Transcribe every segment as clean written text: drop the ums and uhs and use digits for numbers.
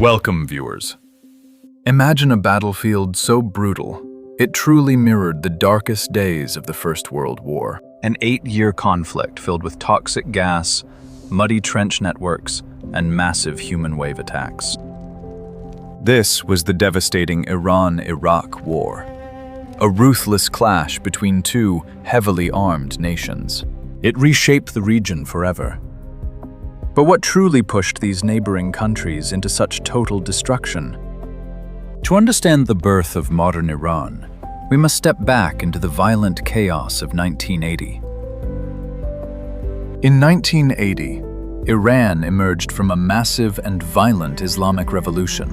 Welcome, viewers. Imagine a battlefield so brutal, it truly mirrored the darkest days of the First World War. An 8-year conflict filled with toxic gas, muddy trench networks, and massive human wave attacks. This was the devastating Iran-Iraq War, a ruthless clash between two heavily armed nations. It reshaped the region forever. But what truly pushed these neighboring countries into such total destruction? To understand the birth of modern Iran, we must step back into the violent chaos of 1980. In 1980, Iran emerged from a massive and violent Islamic revolution.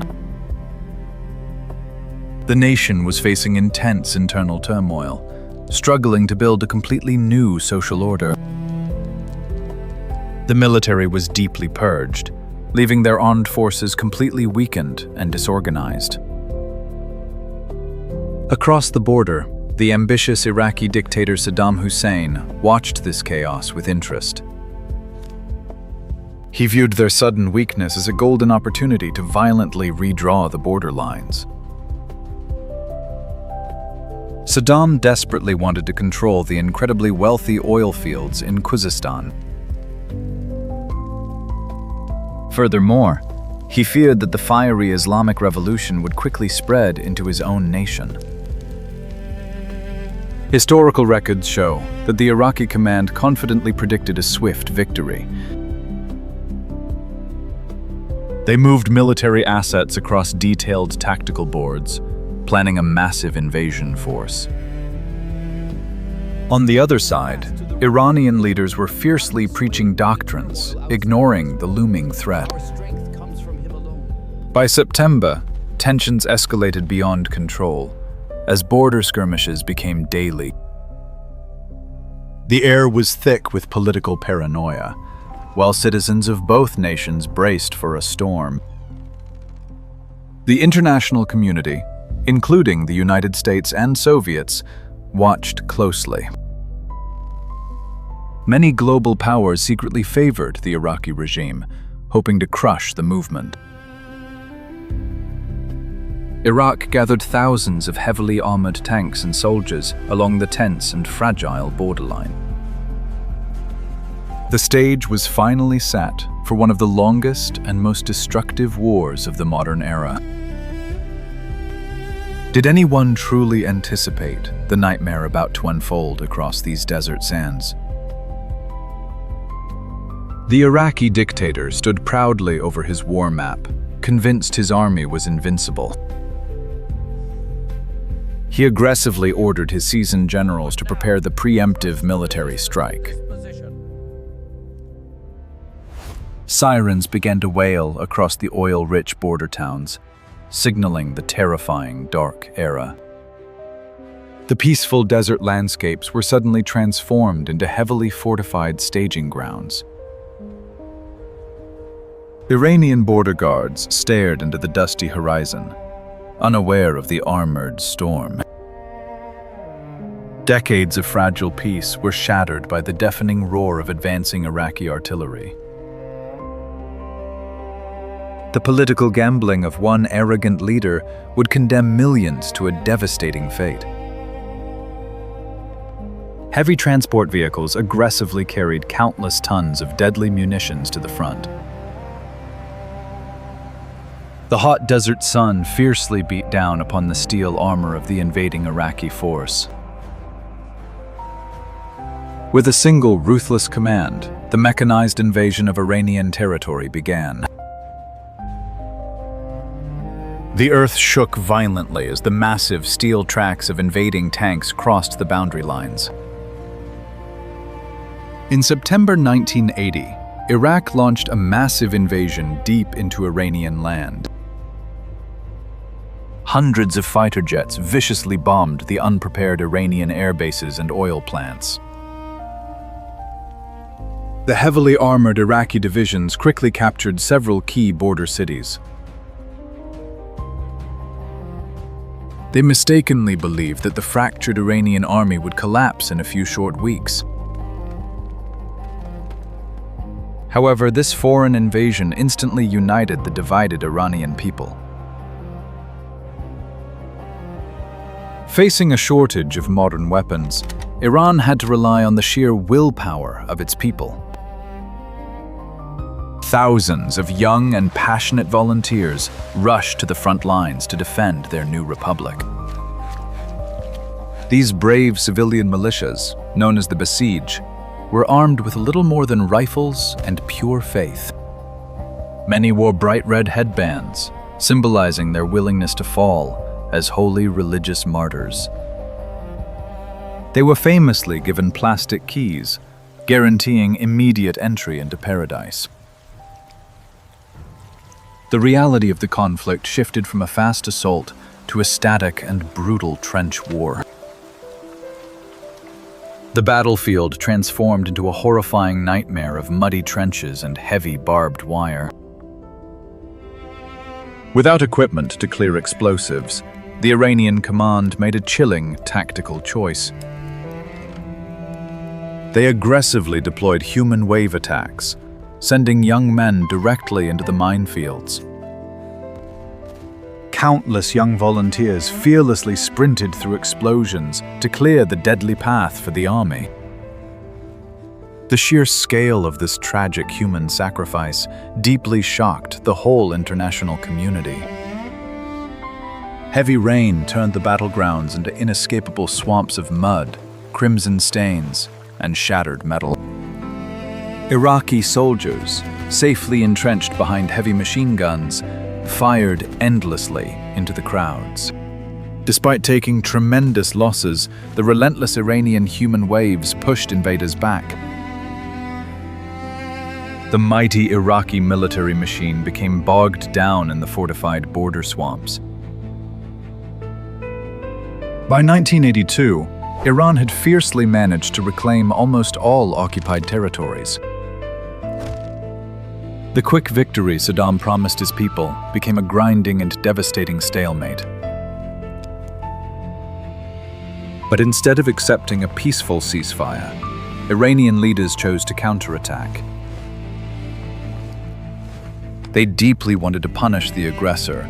The nation was facing intense internal turmoil, struggling to build a completely new social order. The military was deeply purged, leaving their armed forces completely weakened and disorganized. Across the border, the ambitious Iraqi dictator Saddam Hussein watched this chaos with interest. He viewed their sudden weakness as a golden opportunity to violently redraw the border lines. Saddam desperately wanted to control the incredibly wealthy oil fields in Khuzestan. Furthermore, he feared that the fiery Islamic Revolution would quickly spread into his own nation. Historical records show that the Iraqi command confidently predicted a swift victory. They moved military assets across detailed tactical boards, planning a massive invasion force. On the other side, Iranian leaders were fiercely preaching doctrines, ignoring the looming threat. By September, tensions escalated beyond control, as border skirmishes became daily. The air was thick with political paranoia, while citizens of both nations braced for a storm. The international community, including the United States and Soviets, watched closely. Many global powers secretly favored the Iraqi regime, hoping to crush the movement. Iraq gathered thousands of heavily armored tanks and soldiers along the tense and fragile borderline. The stage was finally set for one of the longest and most destructive wars of the modern era. Did anyone truly anticipate the nightmare about to unfold across these desert sands? The Iraqi dictator stood proudly over his war map, convinced his army was invincible. He aggressively ordered his seasoned generals to prepare the preemptive military strike. Sirens began to wail across the oil-rich border towns, signaling the terrifying dark era. The peaceful desert landscapes were suddenly transformed into heavily fortified staging grounds. Iranian border guards stared into the dusty horizon, unaware of the armored storm. Decades of fragile peace were shattered by the deafening roar of advancing Iraqi artillery. The political gambling of one arrogant leader would condemn millions to a devastating fate. Heavy transport vehicles aggressively carried countless tons of deadly munitions to the front. The hot desert sun fiercely beat down upon the steel armor of the invading Iraqi force. With a single ruthless command, the mechanized invasion of Iranian territory began. The earth shook violently as the massive steel tracks of invading tanks crossed the boundary lines. In September 1980, Iraq launched a massive invasion deep into Iranian land. Hundreds of fighter jets viciously bombed the unprepared Iranian air bases and oil plants. The heavily armored Iraqi divisions quickly captured several key border cities. They mistakenly believed that the fractured Iranian army would collapse in a few short weeks. However, this foreign invasion instantly united the divided Iranian people. Facing a shortage of modern weapons, Iran had to rely on the sheer willpower of its people. Thousands of young and passionate volunteers rushed to the front lines to defend their new republic. These brave civilian militias, known as the Besiege, were armed with little more than rifles and pure faith. Many wore bright red headbands, symbolizing their willingness to fall as holy religious martyrs. They were famously given plastic keys, guaranteeing immediate entry into paradise. The reality of the conflict shifted from a fast assault to a static and brutal trench war. The battlefield transformed into a horrifying nightmare of muddy trenches and heavy barbed wire. Without equipment to clear explosives, the Iranian command made a chilling tactical choice. They aggressively deployed human wave attacks, sending young men directly into the minefields. Countless young volunteers fearlessly sprinted through explosions to clear the deadly path for the army. The sheer scale of this tragic human sacrifice deeply shocked the whole international community. Heavy rain turned the battlegrounds into inescapable swamps of mud, crimson stains, and shattered metal. Iraqi soldiers, safely entrenched behind heavy machine guns, fired endlessly into the crowds. Despite taking tremendous losses, the relentless Iranian human waves pushed invaders back. The mighty Iraqi military machine became bogged down in the fortified border swamps. By 1982, Iran had fiercely managed to reclaim almost all occupied territories. The quick victory Saddam promised his people became a grinding and devastating stalemate. But instead of accepting a peaceful ceasefire, Iranian leaders chose to counterattack. They deeply wanted to punish the aggressor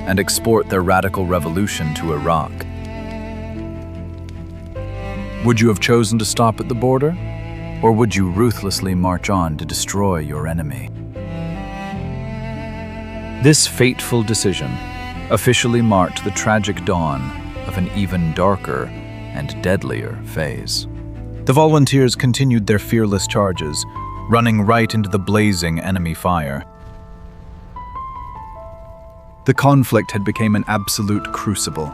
and export their radical revolution to Iraq. Would you have chosen to stop at the border, or would you ruthlessly march on to destroy your enemy? This fateful decision officially marked the tragic dawn of an even darker and deadlier phase. The volunteers continued their fearless charges, running right into the blazing enemy fire. The conflict had become an absolute crucible,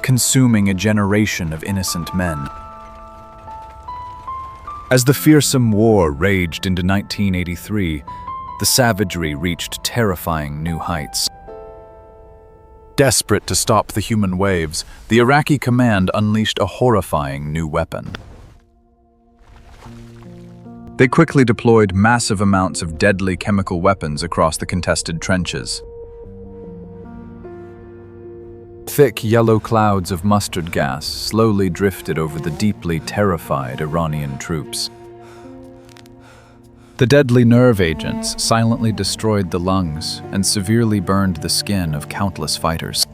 consuming a generation of innocent men. As the fearsome war raged into 1983, the savagery reached terrifying new heights. Desperate to stop the human waves, the Iraqi command unleashed a horrifying new weapon. They quickly deployed massive amounts of deadly chemical weapons across the contested trenches. Thick yellow clouds of mustard gas slowly drifted over the deeply terrified Iranian troops. The deadly nerve agents silently destroyed the lungs and severely burned the skin of countless fighters.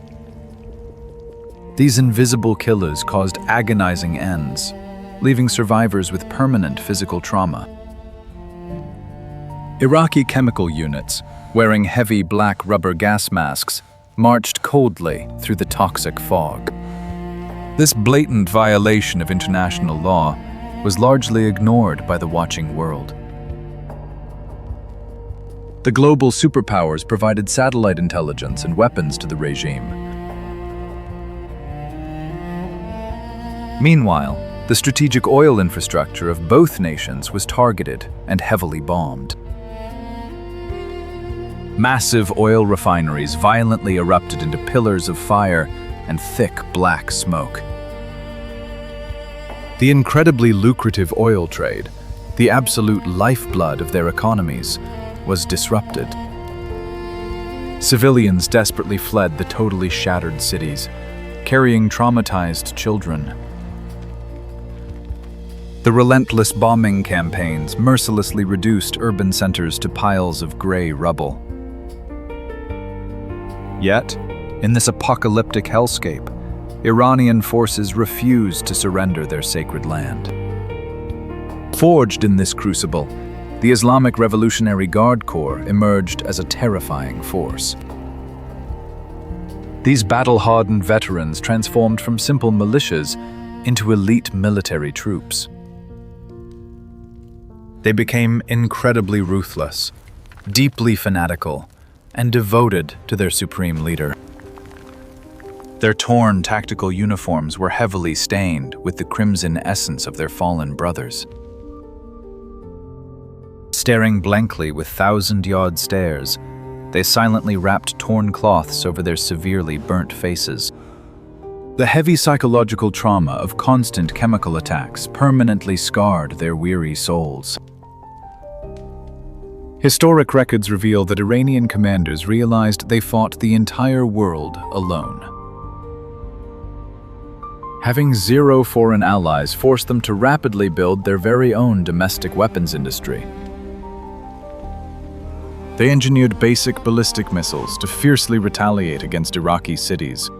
These invisible killers caused agonizing ends, leaving survivors with permanent physical trauma. Iraqi chemical units, wearing heavy black rubber gas masks, marched coldly through the toxic fog. This blatant violation of international law was largely ignored by the watching world. The global superpowers provided satellite intelligence and weapons to the regime. Meanwhile, the strategic oil infrastructure of both nations was targeted and heavily bombed. Massive oil refineries violently erupted into pillars of fire and thick black smoke. The incredibly lucrative oil trade, the absolute lifeblood of their economies, was disrupted. Civilians desperately fled the totally shattered cities, carrying traumatized children. The relentless bombing campaigns mercilessly reduced urban centers to piles of gray rubble. Yet, in this apocalyptic hellscape, Iranian forces refused to surrender their sacred land. Forged in this crucible, the Islamic Revolutionary Guard Corps emerged as a terrifying force. These battle-hardened veterans transformed from simple militias into elite military troops. They became incredibly ruthless, deeply fanatical, and devoted to their supreme leader. Their torn tactical uniforms were heavily stained with the crimson essence of their fallen brothers. Staring blankly with thousand-yard stares, they silently wrapped torn cloths over their severely burnt faces. The heavy psychological trauma of constant chemical attacks permanently scarred their weary souls. Historic records reveal that Iranian commanders realized they fought the entire world alone. Having zero foreign allies forced them to rapidly build their very own domestic weapons industry. They engineered basic ballistic missiles to fiercely retaliate against Iraqi cities.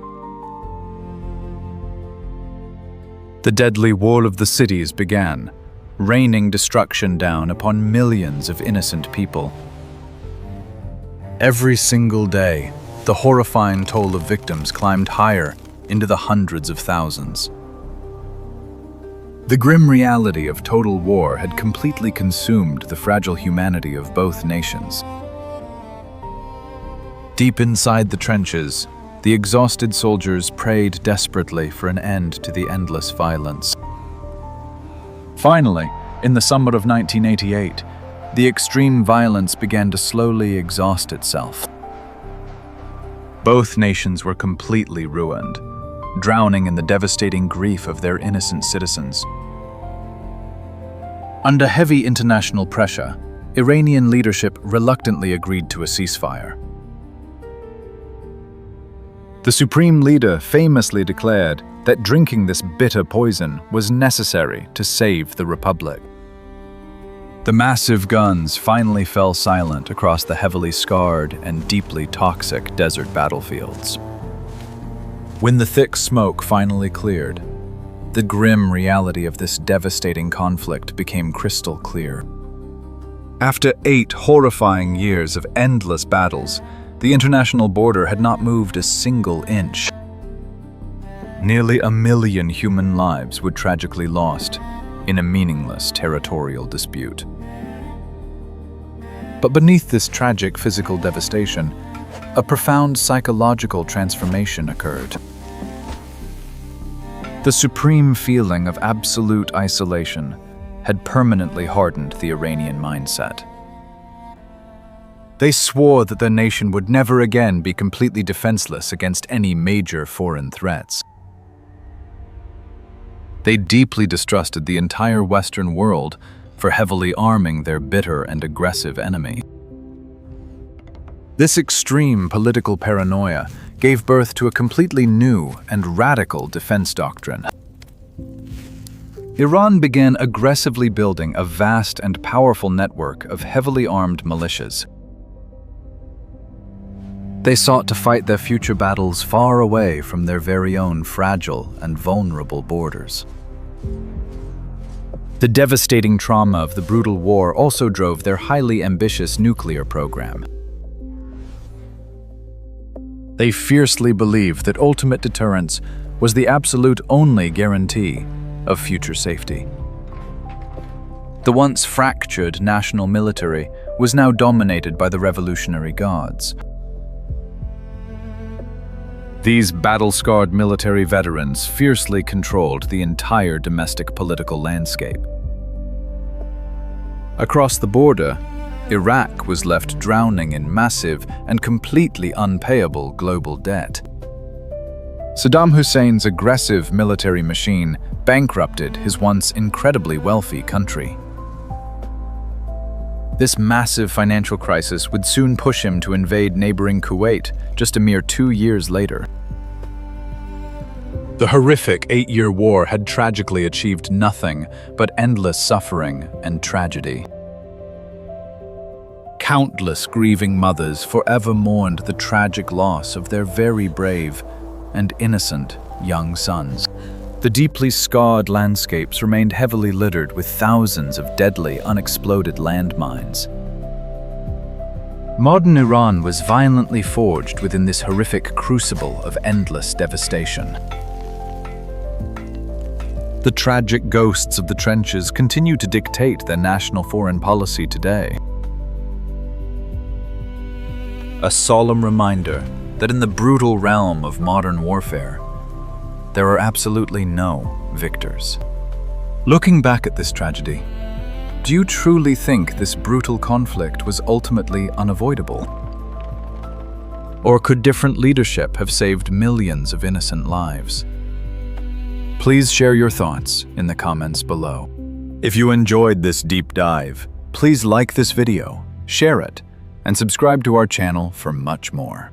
The deadly war of the cities began, raining destruction down upon millions of innocent people. Every single day, the horrifying toll of victims climbed higher into the hundreds of thousands. The grim reality of total war had completely consumed the fragile humanity of both nations. Deep inside the trenches, the exhausted soldiers prayed desperately for an end to the endless violence. Finally, in the summer of 1988, the extreme violence began to slowly exhaust itself. Both nations were completely ruined, drowning in the devastating grief of their innocent citizens. Under heavy international pressure, Iranian leadership reluctantly agreed to a ceasefire. The supreme leader famously declared that drinking this bitter poison was necessary to save the republic. The massive guns finally fell silent across the heavily scarred and deeply toxic desert battlefields. When the thick smoke finally cleared, the grim reality of this devastating conflict became crystal clear. After 8 horrifying years of endless battles, the international border had not moved a single inch. Nearly 1 million human lives were tragically lost in a meaningless territorial dispute. But beneath this tragic physical devastation, a profound psychological transformation occurred. The supreme feeling of absolute isolation had permanently hardened the Iranian mindset. They swore that their nation would never again be completely defenseless against any major foreign threats. They deeply distrusted the entire Western world for heavily arming their bitter and aggressive enemy. This extreme political paranoia gave birth to a completely new and radical defense doctrine. Iran began aggressively building a vast and powerful network of heavily armed militias. They sought to fight their future battles far away from their very own fragile and vulnerable borders. The devastating trauma of the brutal war also drove their highly ambitious nuclear program. They fiercely believed that ultimate deterrence was the absolute only guarantee of future safety. The once fractured national military was now dominated by the Revolutionary Guards. These battle-scarred military veterans fiercely controlled the entire domestic political landscape. Across the border, Iraq was left drowning in massive and completely unpayable global debt. Saddam Hussein's aggressive military machine bankrupted his once incredibly wealthy country. This massive financial crisis would soon push him to invade neighboring Kuwait just a mere 2 years later. The horrific 8-year war had tragically achieved nothing but endless suffering and tragedy. Countless grieving mothers forever mourned the tragic loss of their very brave and innocent young sons. The deeply scarred landscapes remained heavily littered with thousands of deadly, unexploded landmines. Modern Iran was violently forged within this horrific crucible of endless devastation. The tragic ghosts of the trenches continue to dictate their national foreign policy today. A solemn reminder that in the brutal realm of modern warfare, there are absolutely no victors. Looking back at this tragedy, do you truly think this brutal conflict was ultimately unavoidable? Or could different leadership have saved millions of innocent lives? Please share your thoughts in the comments below. If you enjoyed this deep dive, please like this video, share it, and subscribe to our channel for much more.